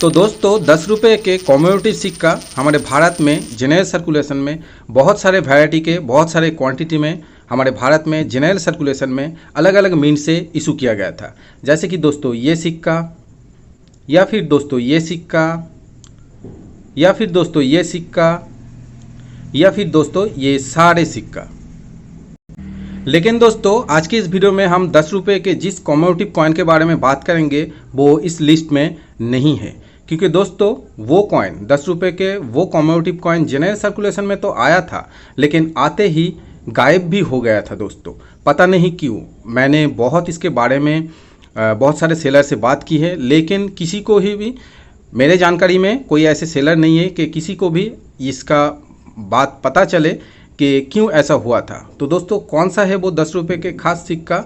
तो दोस्तों 10 रुपये के कॉम्मेमोरेटिव सिक्का हमारे भारत में जनरल सर्कुलेशन में बहुत सारे वैरायटी के बहुत सारे क्वांटिटी में हमारे भारत में जनरल सर्कुलेशन में अलग अलग मीन से इशू किया गया था। जैसे कि दोस्तों ये सिक्का, या फिर दोस्तों ये सिक्का, या फिर दोस्तों ये सिक्का, या फिर दोस्तों ये सारे सिक्का। लेकिन दोस्तों आज की इस वीडियो में हम 10 रुपये के जिस कॉम्मेमोरेटिव कॉइन के बारे में बात करेंगे वो इस लिस्ट में नहीं है, क्योंकि दोस्तों वो कॉइन 10 रुपये के वो कॉम्मेमोरेटिव कॉइन जनरल सर्कुलेशन में तो आया था, लेकिन आते ही गायब भी हो गया था दोस्तों। पता नहीं क्यों। मैंने बहुत इसके बारे में बहुत सारे सेलर से बात की है, लेकिन किसी को ही भी मेरे जानकारी में कोई ऐसे सेलर नहीं है कि किसी को भी इसका बात पता चले कि क्यों ऐसा हुआ था। तो दोस्तों कौन सा है वो 10 रुपये के खास सिक्का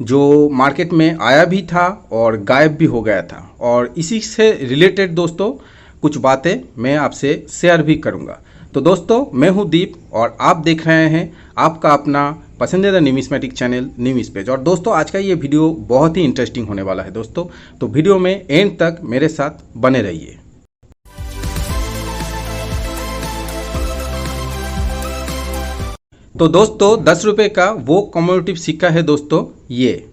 जो मार्केट में आया भी था और गायब भी हो गया था, और इसी से रिलेटेड दोस्तों कुछ बातें मैं आपसे शेयर भी करूंगा। तो दोस्तों मैं हूं दीप और आप देख रहे हैं आपका अपना पसंदीदा न्यूमिस्मेटिक चैनल न्यूमिस पेज। और दोस्तों आज का ये वीडियो बहुत ही इंटरेस्टिंग होने वाला है दोस्तों, तो वीडियो में एंड तक मेरे साथ बने रहिए। तो दोस्तों 10 रुपये का वो कॉम्मेमोरेटिव सिक्का है दोस्तों ये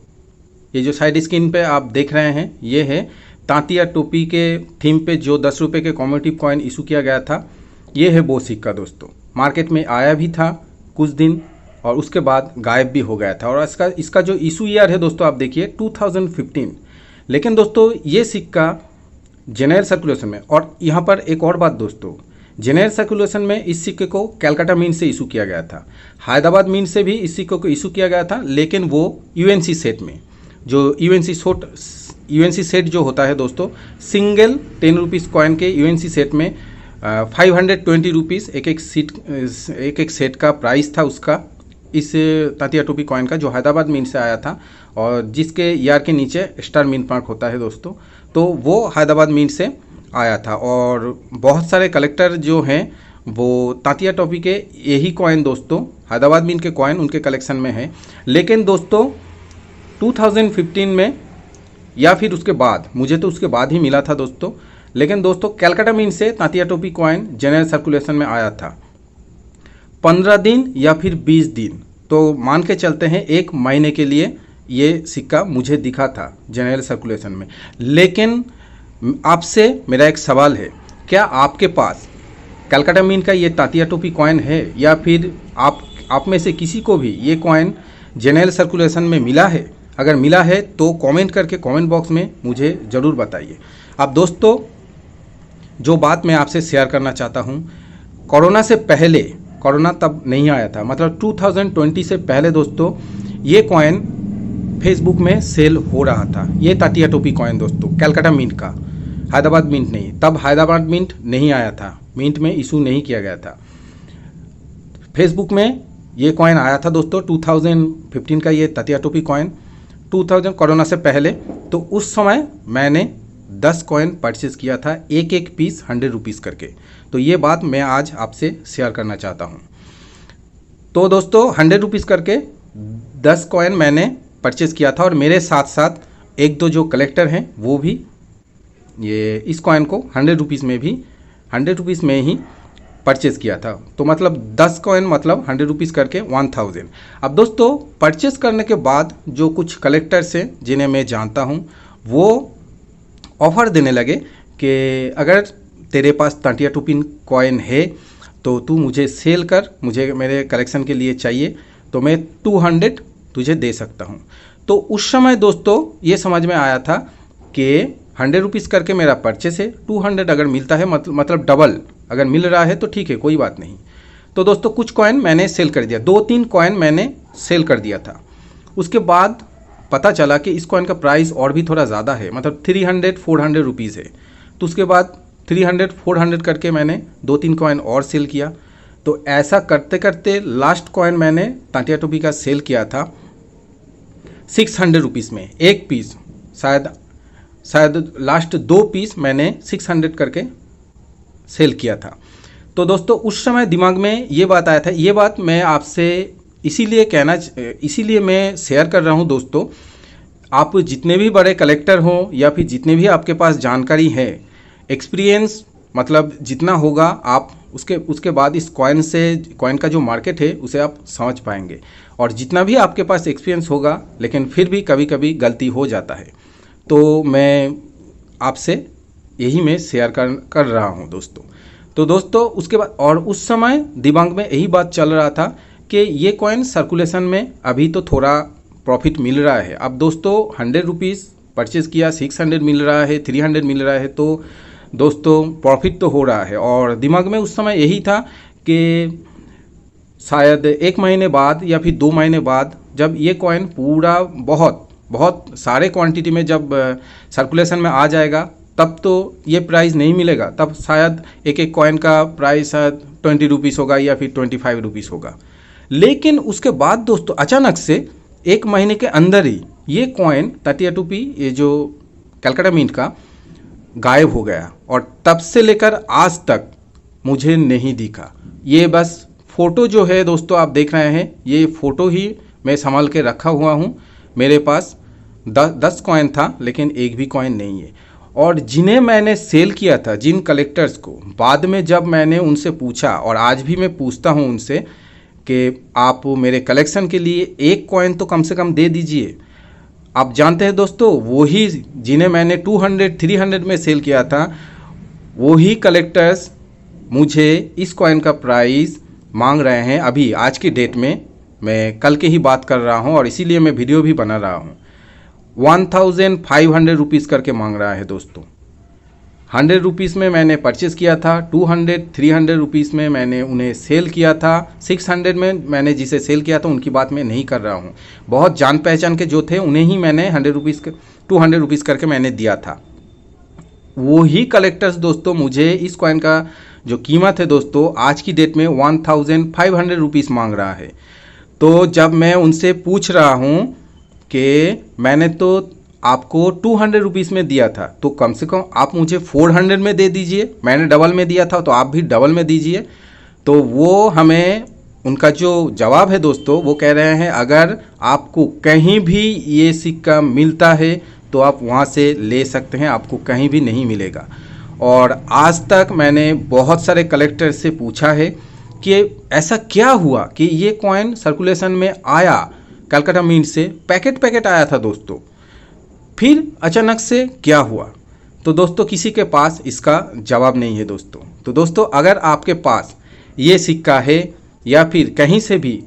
जो साइड स्क्रीन पे आप देख रहे हैं, ये है तांतिया टोपी के थीम पे जो 10 रुपये के कॉम्मेमोरेटिव कॉइन इशू किया गया था। ये है वो सिक्का दोस्तों, मार्केट में आया भी था कुछ दिन और उसके बाद गायब भी हो गया था। और इसका जो इशू ईयर है दोस्तों आप देखिए 2015। लेकिन दोस्तों ये सिक्का जनरल सर्कुलेशन में, और यहाँ पर एक और बात दोस्तों, जनरल सर्कुलेशन में इस सिक्के को कलकत्ता मीन से इशू किया गया था, हैदराबाद मीन से भी इस सिक्के को इशू किया गया था, लेकिन वो यूएनसी सेट में, जो यूएनसी सेट जो होता है दोस्तों, सिंगल 10 रुपीज़ कॉइन के यूएनसी सेट में 520 रुपीज़ एक एक सेट का प्राइस था उसका, इस तांतिया टोपी कॉइन का जो हैदराबाद मीन से आया था और जिसके ईयर के नीचे स्टार मीन मार्क होता है दोस्तों, तो वो हैदराबाद मीन से आया था। और बहुत सारे कलेक्टर जो हैं वो तांतिया टोपी के यही कॉइन दोस्तों, हैदराबाद मीन के कॉइन उनके कलेक्शन में है। लेकिन दोस्तों 2015 में या फिर उसके बाद, मुझे तो उसके बाद ही मिला था दोस्तों, लेकिन दोस्तों कलकत्ता मीन से तांतिया टोपी कॉइन जनरल सर्कुलेशन में आया था 15 दिन या फिर 20 दिन, तो मान के चलते हैं 1 महीने के लिए ये सिक्का मुझे दिखा था जनरल सर्कुलेशन में। लेकिन आपसे मेरा एक सवाल है, क्या आपके पास कलकत्ता मीन का ये तांतिया टोपी कॉइन है, या फिर आप में से किसी को भी ये कॉइन जनरल सर्कुलेशन में मिला है? अगर मिला है तो कमेंट करके कमेंट बॉक्स में मुझे ज़रूर बताइए। अब दोस्तों जो बात मैं आपसे शेयर करना चाहता हूँ, कोरोना से पहले, कोरोना तब नहीं आया था, मतलब 2020 से पहले दोस्तों ये कॉइन फेसबुक में सेल हो रहा था। ये तांतिया टोपी कॉइन दोस्तों कलकत्ता मिंट का, हैदराबाद मिंट नहीं, तब हैदराबाद मिंट नहीं आया था, मिंट में इशू नहीं किया गया था। फेसबुक में ये कॉइन आया था दोस्तों 2015 का, ये तांतिया टोपी कॉइन 2000 कोरोना से पहले। तो उस समय मैंने 10 कॉइन परचेज़ किया था, एक एक पीस 100 रुपीज़ करके। तो ये बात मैं आज आपसे शेयर करना चाहता हूँ। तो दोस्तों 100 रुपीज़ करके 10 कॉइन मैंने परचेज़ किया था, और मेरे साथ साथ एक दो जो कलेक्टर हैं वो भी ये इस कॉइन को 100 रुपीज़ में ही परचेज़ किया था। तो मतलब 10 कॉइन मतलब 100 रुपीज़ करके 1000। अब दोस्तों परचेज़ करने के बाद जो कुछ कलेक्टर्स हैं जिन्हें मैं जानता हूँ, वो ऑफ़र देने लगे कि अगर तेरे पास तांतिया टोपी कॉइन है तो तू मुझे सेल कर, मुझे मेरे कलेक्शन के लिए चाहिए तो मैं 200 तुझे दे सकता हूँ। तो उस समय दोस्तों ये समझ में आया था कि 100 रुपीज़ करके मेरा परचेस है, 200 अगर मिलता है मतलब डबल अगर मिल रहा है तो ठीक है, कोई बात नहीं। तो दोस्तों कुछ कॉइन मैंने सेल कर दिया, 2-3 कॉइन मैंने सेल कर दिया था। उसके बाद पता चला कि इस कॉइन का प्राइस और भी थोड़ा ज़्यादा है, मतलब 300-400 रुपीज़ है। तो उसके बाद 300-400 करके मैंने 2-3 कॉइन और सेल किया। तो ऐसा करते करते लास्ट कॉइन मैंने तांतिया टोपी का सेल किया था 600 रुपीज़ में, एक पीस, शायद लास्ट 2 पीस मैंने 600 करके सेल किया था। तो दोस्तों उस समय दिमाग में ये बात आया था, ये बात मैं आपसे इसीलिए मैं शेयर कर रहा हूँ दोस्तों। आप जितने भी बड़े कलेक्टर हों या फिर जितने भी आपके पास जानकारी है, एक्सपीरियंस मतलब जितना होगा आप उसके बाद इस कॉइन का जो मार्केट है उसे आप समझ पाएंगे। और जितना भी आपके पास एक्सपीरियंस होगा, लेकिन फिर भी कभी कभी गलती हो जाता है, तो मैं आपसे यही मैं शेयर कर रहा हूँ दोस्तों। तो दोस्तों उसके बाद और उस समय दिमाग में यही बात चल रहा था कि ये कॉइन सर्कुलेशन में अभी तो थोड़ा प्रॉफिट मिल रहा है। अब दोस्तों 100 रुपीज़ परचेज़ किया, 600 मिल रहा है, 300 मिल रहा है, तो दोस्तों प्रॉफिट तो हो रहा है। और दिमाग में उस समय यही था कि शायद 1 महीने बाद या फिर 2 महीने बाद जब ये कॉइन पूरा बहुत सारे क्वांटिटी में जब सर्कुलेशन में आ जाएगा, तब तो ये प्राइस नहीं मिलेगा, तब शायद एक एक कॉइन का प्राइस शायद 20 रुपीज़ होगा या फिर 25 रुपीज़ होगा। लेकिन उसके बाद दोस्तों अचानक से 1 महीने के अंदर ही ये कॉइन 32p ये जो कलकत्ता मिंट का गायब हो गया, और तब से लेकर आज तक मुझे नहीं दिखा। ये बस फ़ोटो जो है दोस्तों आप देख रहे हैं, ये फ़ोटो ही मैं संभाल के रखा हुआ हूँ। मेरे पास 10 कॉइन था, लेकिन एक भी कॉइन नहीं है। और जिन्हें मैंने सेल किया था, जिन कलेक्टर्स को, बाद में जब मैंने उनसे पूछा, और आज भी मैं पूछता हूँ उनसे कि आप मेरे कलेक्शन के लिए एक कॉइन तो कम से कम दे दीजिए। आप जानते हैं दोस्तों, वही जिन्हें मैंने 200-300 में सेल किया था, वही कलेक्टर्स मुझे इस कॉइन का प्राइस मांग रहे हैं अभी आज की डेट में। मैं कल के ही बात कर रहा हूं और इसीलिए मैं वीडियो भी बना रहा हूं। 1500 रुपीज़ करके मांग रहा है दोस्तों। 100 रुपीज़ में मैंने परचेज़ किया था, 200-300 रुपीज़ में मैंने उन्हें सेल किया था, 600 में मैंने जिसे सेल किया था उनकी बात मैं नहीं कर रहा हूँ। बहुत जान पहचान के जो थे उन्हें ही मैंने 200 रुपीज़ करके मैंने दिया था। वो ही कलेक्टर्स दोस्तों मुझे इस कॉइन का जो कीमत है दोस्तों आज की डेट में 1500 रुपीज़ मांग रहा है। तो जब मैं उनसे पूछ रहा हूँ कि मैंने तो आपको 200 रुपीज़ में दिया था, तो कम से कम आप मुझे 400 में दे दीजिए, मैंने डबल में दिया था तो आप भी डबल में दीजिए। तो वो हमें उनका जो जवाब है दोस्तों, वो कह रहे हैं अगर आपको कहीं भी ये सिक्का मिलता है तो आप वहाँ से ले सकते हैं, आपको कहीं भी नहीं मिलेगा। और आज तक मैंने बहुत सारे कलेक्टर से पूछा है कि ऐसा क्या हुआ कि ये कॉइन सर्कुलेशन में आया, कलकत्ता मिंट से पैकेट आया था दोस्तों, फिर अचानक से क्या हुआ। तो दोस्तों किसी के पास इसका जवाब नहीं है दोस्तों। तो दोस्तों अगर आपके पास ये सिक्का है या फिर कहीं से भी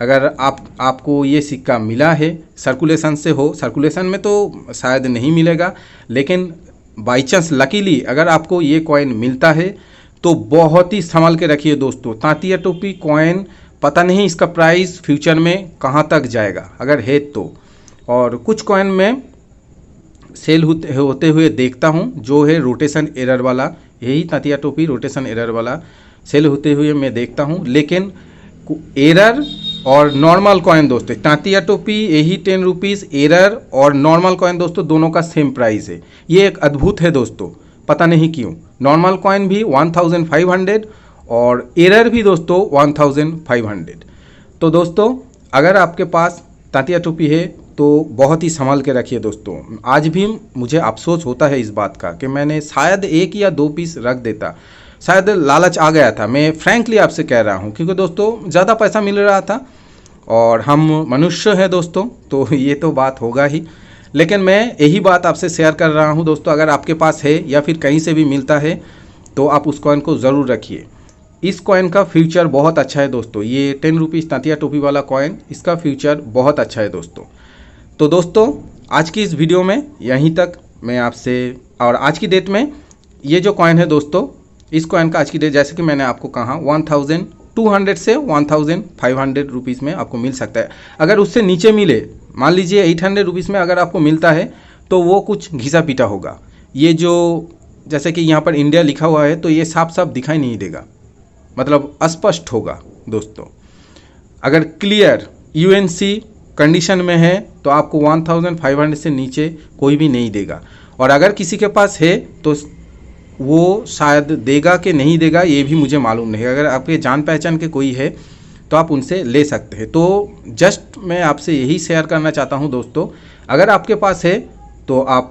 अगर आपको ये सिक्का मिला है, सर्कुलेशन से हो, सर्कुलेशन में तो शायद नहीं मिलेगा, लेकिन बाई चांस लकीली अगर आपको ये कॉइन मिलता है तो बहुत ही संभाल के रखिए दोस्तों। तांतिया टोपी कॉइन पता नहीं इसका प्राइस फ्यूचर में कहाँ तक जाएगा अगर है तो। और कुछ कॉइन में सेल होते हुए देखता हूँ जो है रोटेशन एरर वाला, यही तांतिया टोपी रोटेशन एरर वाला सेल होते हुए मैं देखता हूँ। लेकिन एरर और नॉर्मल कॉइन दोस्तों, तांतिया टोपी यही 10 रुपीज़, एरर और नॉर्मल कॉइन दोस्तों दोनों का सेम प्राइस है। ये एक अद्भुत है दोस्तों, पता नहीं क्यों। नॉर्मल कॉइन भी 1500 और एरर भी दोस्तों 1500। तो दोस्तों अगर आपके पास तांतिया टोपी है तो बहुत ही संभाल के रखिए दोस्तों। आज भी मुझे अफसोस होता है इस बात का कि मैंने शायद 1 या 2 पीस रख देता, शायद लालच आ गया था। मैं फ्रैंकली आपसे कह रहा हूँ, क्योंकि दोस्तों ज़्यादा पैसा मिल रहा था और हम मनुष्य हैं दोस्तों, तो ये तो बात होगा ही। लेकिन मैं यही बात आपसे शेयर कर रहा हूँ दोस्तों, अगर आपके पास है या फिर कहीं से भी मिलता है तो आप उस कॉइन को ज़रूर रखिए। इस कॉइन का फ्यूचर बहुत अच्छा है दोस्तों। ये 10 रुपीज़ तांतिया टोपी वाला कॉइन, इसका फ्यूचर बहुत अच्छा है दोस्तों। तो दोस्तों आज की इस वीडियो में यहीं तक मैं आपसे, और आज की डेट में ये जो कॉइन है दोस्तों, इस कॉइन का आज की डेट जैसे कि मैंने आपको कहा 1200 से 1500 रुपीज़ में आपको मिल सकता है। अगर उससे नीचे मिले, मान लीजिए 800 रुपीज़ में अगर आपको मिलता है तो वो कुछ घिसा पीटा होगा। ये जो जैसे कि यहाँ पर इंडिया लिखा हुआ है तो ये साफ साफ दिखाई नहीं देगा, मतलब अस्पष्ट होगा दोस्तों। अगर क्लियर UNC कंडीशन में है तो आपको 1500 से नीचे कोई भी नहीं देगा। और अगर किसी के पास है तो वो शायद देगा कि नहीं देगा ये भी मुझे मालूम नहीं। अगर आपके जान पहचान के कोई है तो आप उनसे ले सकते हैं। तो जस्ट मैं आपसे यही शेयर करना चाहता हूं दोस्तों, अगर आपके पास है तो आप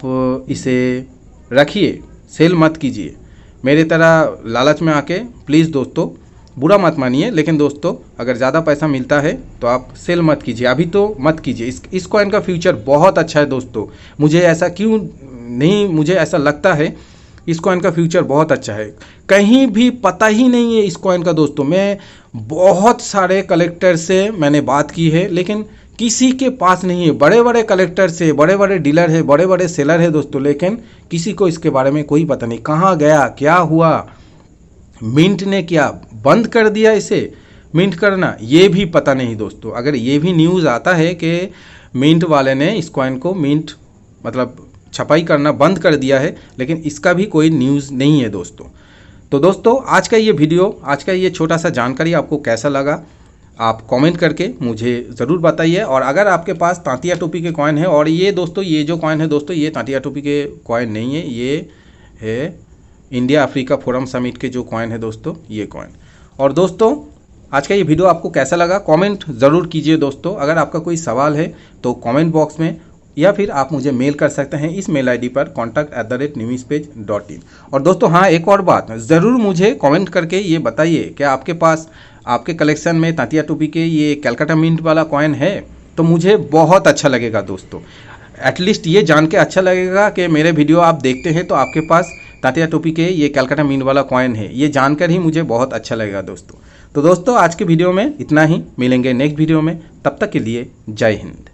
इसे रखिए, सेल मत कीजिए। मेरे तरह लालच में आके प्लीज़ दोस्तों बुरा मत मानिए, लेकिन दोस्तों अगर ज़्यादा पैसा मिलता है तो आप सेल मत कीजिए, अभी तो मत कीजिए। इस कॉइन का फ्यूचर बहुत अच्छा है दोस्तों। मुझे ऐसा क्यों नहीं, मुझे ऐसा लगता है इस कॉइन का फ्यूचर बहुत अच्छा है। कहीं भी पता ही नहीं है इस कॉइन का दोस्तों। मैं बहुत सारे कलेक्टर से मैंने बात की है, लेकिन किसी के पास नहीं है। बड़े बड़े कलेक्टर से, बड़े बड़े डीलर है, बड़े बड़े सेलर है दोस्तों, लेकिन किसी को इसके बारे में कोई पता नहीं। कहाँ गया, क्या हुआ, मिंट ने क्या बंद कर दिया इसे मिंट करना, ये भी पता नहीं दोस्तों। अगर ये भी न्यूज़ आता है कि मिंट वाले ने इस कॉइन को मिंट मतलब छपाई करना बंद कर दिया है, लेकिन इसका भी कोई न्यूज़ नहीं है दोस्तों। तो दोस्तों आज का ये वीडियो, आज का ये छोटा सा जानकारी आपको कैसा लगा, आप कमेंट करके मुझे ज़रूर बताइए। और अगर आपके पास तांतिया टोपी के कॉइन है, और ये दोस्तों ये जो कॉइन है दोस्तों, ये तांतिया टोपी के कॉइन नहीं है, ये है इंडिया अफ्रीका फोरम समिट के जो कॉइन है दोस्तों, ये कॉइन। और दोस्तों आज का ये वीडियो आपको कैसा लगा कमेंट ज़रूर कीजिए दोस्तों। अगर आपका कोई सवाल है तो कमेंट बॉक्स में, या फिर आप मुझे मेल कर सकते हैं इस मेल आईडी पर contact@newspage.in। और दोस्तों हाँ, एक और बात, ज़रूर मुझे कमेंट करके ये बताइए कि आपके पास, आपके कलेक्शन में तांतिया टोपी के ये कैलकाटा मिंट वाला कॉइन है, तो मुझे बहुत अच्छा लगेगा दोस्तों। एटलीस्ट ये जान के अच्छा लगेगा कि मेरे वीडियो आप देखते हैं तो आपके पास तांतिया टोपी के ये कैलकाटा मिंट वाला कॉइन है, ये जानकर ही मुझे बहुत अच्छा लगेगा दोस्तों। तो दोस्तों आज के वीडियो में इतना ही, मिलेंगे नेक्स्ट वीडियो में, तब तक के लिए जय हिंद।